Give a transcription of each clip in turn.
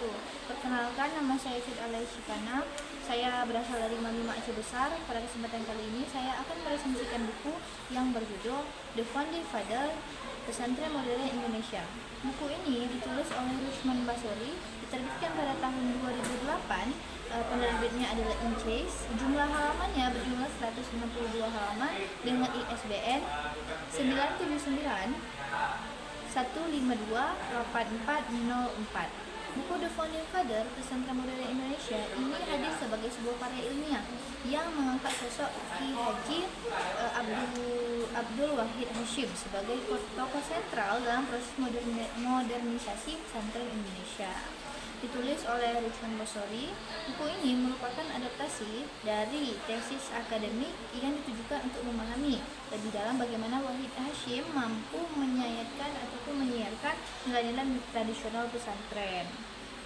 wabarakatuh. Perkenalkan, nama saya Fid Alaishikana. Saya berasal dari Mamima Aceh Besar. Pada kesempatan kali ini saya akan meresensikan buku yang berjudul The Founding Father Pesantren Modern Indonesia. Buku ini ditulis oleh Ruchman Basori, diterbitkan pada tahun 2008. Penerbitnya adalah Inchase. Jumlah halamannya berjumlah 162 halaman dengan ISBN 979 1528404. Buku The Founding Father Pesantren Modern Indonesia ini hadir sebagai sebuah karya ilmiah yang mengangkat sosok Ki Haji Abdul Wahid Hasyim sebagai tokoh sentral dalam proses modernisasi pesantren Indonesia. Ditulis oleh Ruchman Basori, buku ini merupakan adaptasi dari tesis akademik yang ditujukan untuk memahami lebih dalam bagaimana Wahid Hasyim mampu menyiarkan nilai-nilai tradisional pesantren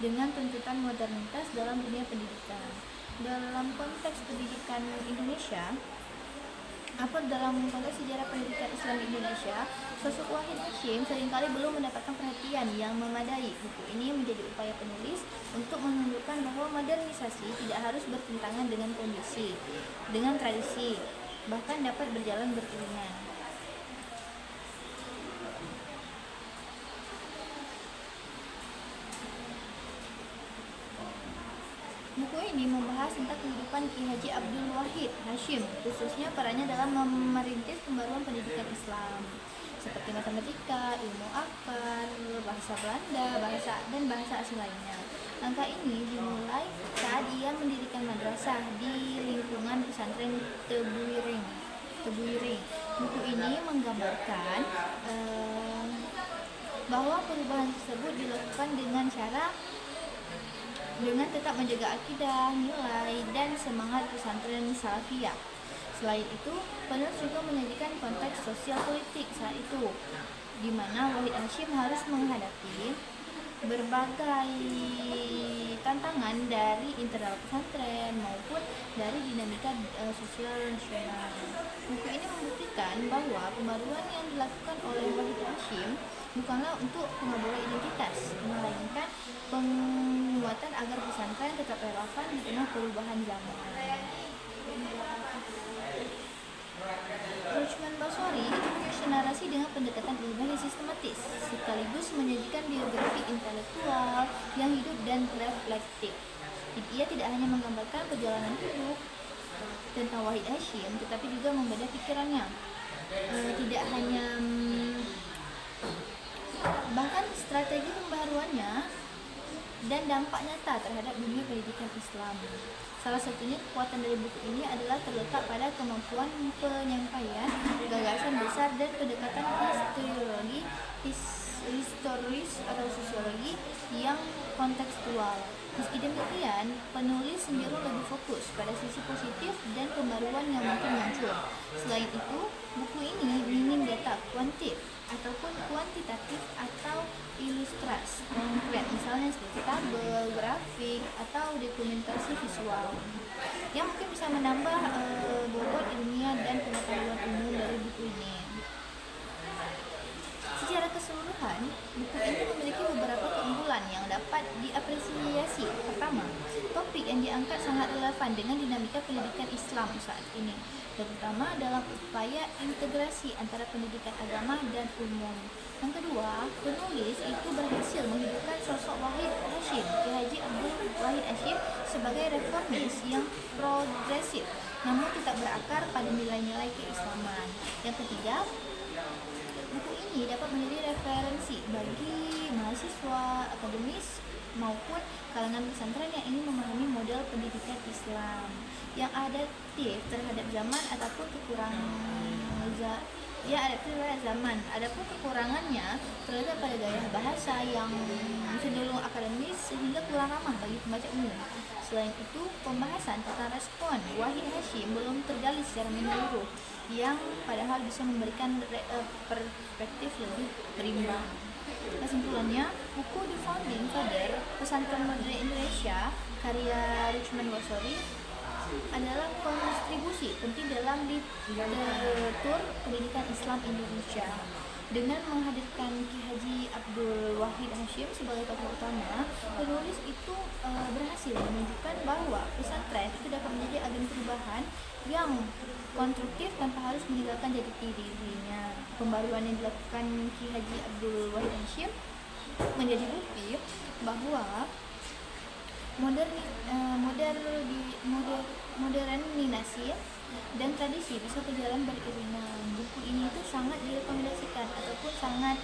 dengan tuntutan modernitas dalam dunia pendidikan. Dalam konteks pendidikan Indonesia, dalam konteks sejarah pendidikan Islam di Indonesia, sosok Wahid Hasyim seringkali belum mendapatkan perhatian yang memadai. Buku ini menjadi upaya penulis untuk menunjukkan bahwa modernisasi tidak harus bertentangan dengan tradisi, bahkan dapat berjalan beriringan. Buku ini membahas tentang kehidupan Ki Haji Abdul Wahid Hasyim, khususnya perannya dalam merintis pembaruan pendidikan Islam seperti matematika, ilmu akar, bahasa Belanda, dan bahasa asing lainnya. Langkah ini dimulai saat ia mendirikan madrasah di lingkungan pesantren Tebuireng. Buku ini menggambarkan bahwa perubahan tersebut dilakukan dengan tetap menjaga akidah, nilai, dan semangat pesantren salafiyah. Selain itu, penulis juga menyajikan konteks sosial politik saat itu, di mana Wahid Hasyim harus menghadapi berbagai tantangan dari internal pesantren maupun dari dinamika sosial nasional. Buku ini membuktikan bahwa pembaruan yang dilakukan oleh Wahid Hasyim bukanlah untuk pengeboran identitas, melainkan penguatan agar pesantren tetap relevan di tengah perubahan zaman. Ruchman Basori menyusun narasi dengan pendekatan ilmiah yang sistematis, sekaligus menyajikan biografi intelektual yang hidup dan reflektif. Ia tidak hanya menggambarkan perjalanan hidup tentang Wahid Hasyim, tetapi juga membedah pikirannya. Bahkan strategi pembaruannya dan dampak nyata terhadap dunia pendidikan Islam. Salah satunya kekuatan dari buku ini adalah terletak pada kemampuan penyampaian gagasan besar dan pendekatan historis atau sosiologi yang kontekstual. Meski demikian, penulis cenderung lebih fokus pada sisi positif dan pembaruan yang mungkin muncul. Selain itu, buku ini minim data kuantitatif atau ilustrasi konkret, misalnya seperti tabel, grafik, atau dokumentasi visual, yang mungkin bisa menambah bobot ilmiah dan pengetahuan umum dari buku ini. Secara keseluruhan, buku ini memiliki beberapa keunggulan yang dapat diapresiasi. Pertama, topik yang diangkat sangat relevan dengan dinamika pendidikan Islam saat ini, terutama dalam upaya integrasi antara pendidikan agama dan umum. Yang kedua, penulis itu berhasil menghidupkan sosok Wahid Hasyim, Ki Haji Abdul Wahid Hasyim, sebagai reformis yang progresif, namun tetap berakar pada nilai-nilai keislaman. Yang ketiga, buku ini dapat menjadi referensi bagi mahasiswa, akademis, maupun kalangan pesantren yang ingin memahami model pendidikan Islam yang adaptif terhadap zaman ataupun Adapun kekurangannya terletak pada gaya bahasa yang cenderung akademis sehingga kurang ramah bagi pembaca umum. Selain itu, pembahasan tentang respon Wahid Hasyim belum tergali secara menyeluruh, yang padahal bisa memberikan perspektif lebih berimbang. Kesimpulannya, buku The Founding Father Pesantren Modern Indonesia karya Ruchman Basori adalah kontribusi penting dalam literatur pendidikan Islam Indonesia. Dengan menghadirkan Ki Haji Abdul Wahid Hasyim sebagai tokoh utama, penulis itu berhasil menunjukkan bahwa pesantren itu dapat menjadi agen perubahan yang konstruktif tanpa harus meninggalkan jati dirinya. Pembaruan yang dilakukan Ki Haji Abdul Wahid Hasyim menjadi bukti bahwa modernisasi dan tradisi bisa berjalan beriringan. Buku ini itu sangat direkomendasikan ataupun sangat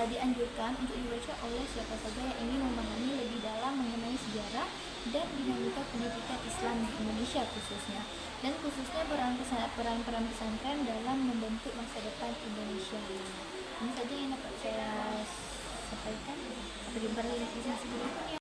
dianjurkan untuk dibaca oleh siapa saja yang ingin memahami lebih dalam mengenai sejarah dan dinamika pendidikan Islam di Indonesia khususnya, dan khususnya peran pesantren dalam membentuk masa depan Indonesia. Ini saja yang dapat saya sampaikan. Sampai jumpa lagi di sesi berikutnya.